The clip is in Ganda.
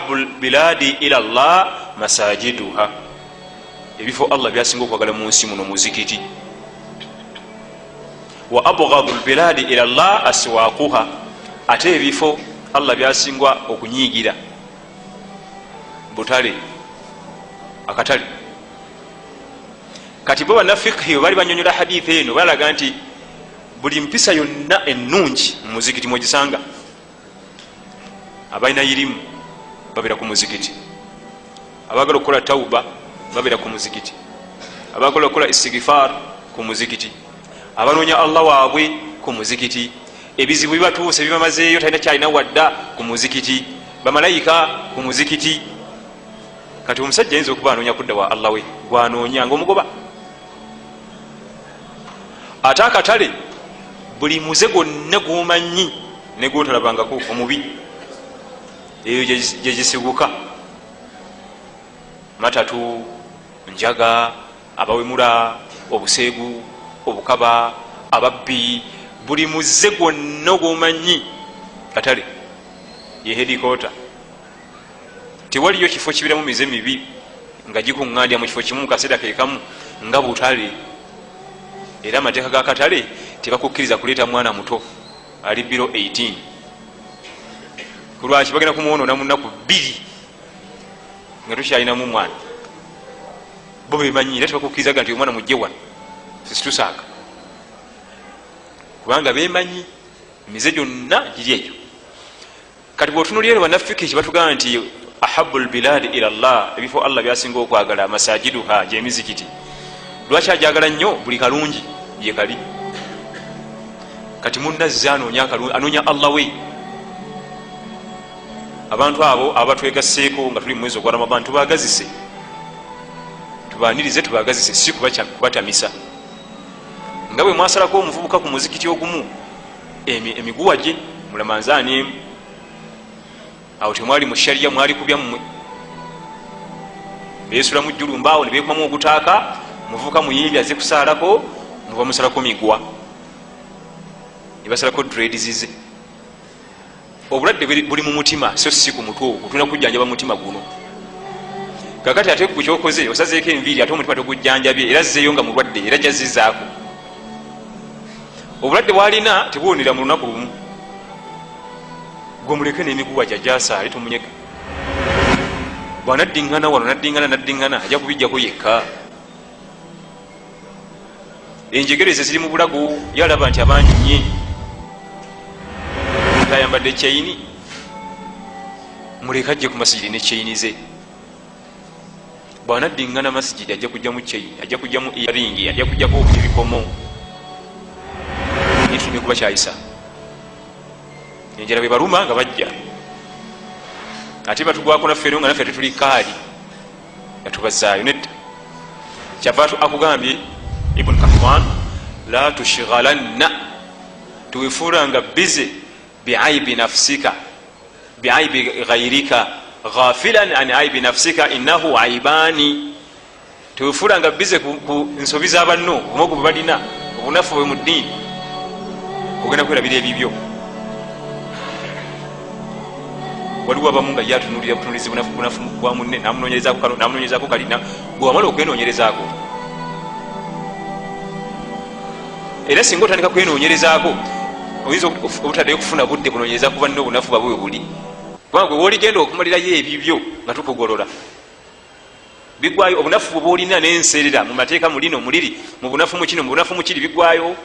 ahabbu biladi ila Allah masajiduha, ebifo Allah byasinga okwagala mu nsi muno muzikiti. Wa abghadu biladi ila Allah aswaquha, ate ebifo Allah byasingwa okunyigira butale, akatale. Kati bo banafiqhi bali banyonyola hadithi eno balaga nti buli mpisa yonna ennungi mu muzikiti mwegisanga. Abalina irimu babera ku muzikiti, abagala okukola tauba babera ku muzikiti, abagala okukola istighfar ku muzikiti, abanoonya Allah waabwe ku muzikiti, ebizibu bibatuuse bibamazeeyo talina kyalina wadda ku muzikiti, bamalayika ku muzikiti. Kati omusajja ayinza okuba anoonya kudda wa Allah we gwanoonya ngaomugoba. Ate akatale buli muze gwonna gwomanyi ne gwotalabangako omubi, eyo gyegisibuka. Matatu, njaga, abawemula, obuseegu, obukaba, ababbi, buli muze gwonna gwomanyi katale ye hedikota. Tewaliyo kifo kibiramu mize mibi nga gikuŋŋandya mu kifo kimu mu kaseera kekamu nga butale. Era amateeka ga katale tebakukkiriza kuleeta mwana muto ali biro 18 kulwaki bagenda kumuwonoona mu nnaku 2 nga tukyalinamu mwana. Bo bemanyi era tebakukkirizaga nti omwana mujje wano sisitusaaka, kubanga bemanyi mize gyonna giri eyo. Kati bwotunulira ero bannafiki kyebatugamba nti ahabu lbiladi ila Allah, ebifo Allah byasinga okwagala masajiduha gyemizikiti. Lwaki ajagala nnyo? Buli kalungi ye kali. Kati munazze anoonya Allah we. Abantu abo abatwegasseeko nga tuli mu mwezi ogwa Ramadan tubagazise, tubanirize, tubagazise, si kubatamisa. Nga bwe mwasalako omuvubuka ku muzikiti ogumu emiguwa gye mulamanzaani emu, awo temwali mu shariya, mwali kubya mmwe, beesula mu jjulumbaawo ne beekumamu ogutaaka, muvubuka muyimbi aze kusaalako, muba musalako miguwa, ne basalako dreads ze. Obulwadde buli mu mutima so si ku mutwe ogwo, tulina kujjanjaba mutima guno. Kakati ate ku kyokoze osazeeko enviiri ate omutima tegujjanjabye, era zzeeyo nga mulwadde, era jazzizaako. Obulwadde bwalina tebuwonera mu lunaku lumu, gwe muleke n'emiguwa gyajasaale tumunyega. Bw'anaddiŋŋana wano naddiŋŋana ajja kubijjako yekka. Enjegereze ziri mu bulago, yalaba nti abangi nnye tayambadde kyayini, muleka ajje ku masigiri ne kyayini ze. Bw'anaddiŋŋana masigiri ajja kujjamu kyayini, ajja kujjamu earingi, ajja kujjako ebikomo. Tulina kuba kyayisa enjala bwe baluma nga bajja, ate batugwako naffe eno nga naffe tetuli kaali yatubazaayo nedda. Kyava akugambye Ibn Kahwan, la tushghalanna, tuwefuulanga bize biaibi nafsika biaibi ghairika ghafilan an aibi nafsika innahu aibani. Tuwefuulanga bize ku nsobi z'abanno, obumogo bwe balina, obunafu bwe mu ddiini, ogenda kwerabira ebibyo. Waliwo abamu nga yatunulira butunulizi bunafu bwa munne, namunoonyerezaako kali, gwe wamala okwenoonyerezaako. Era singa otandika kwenoonyerezaako oyinza obutaddeyo kufuna budde kunoonyereza ku banne obunafu babwe bwe buli, kubanga gwe woligenda okumalirayo ebibyo nga tukugolola bigwayo. Obunafu bwe boolina n'enseerera mu mateeka mulino muliri, mu bunafu mu kino, mu bunafu mu kiri bigwayo.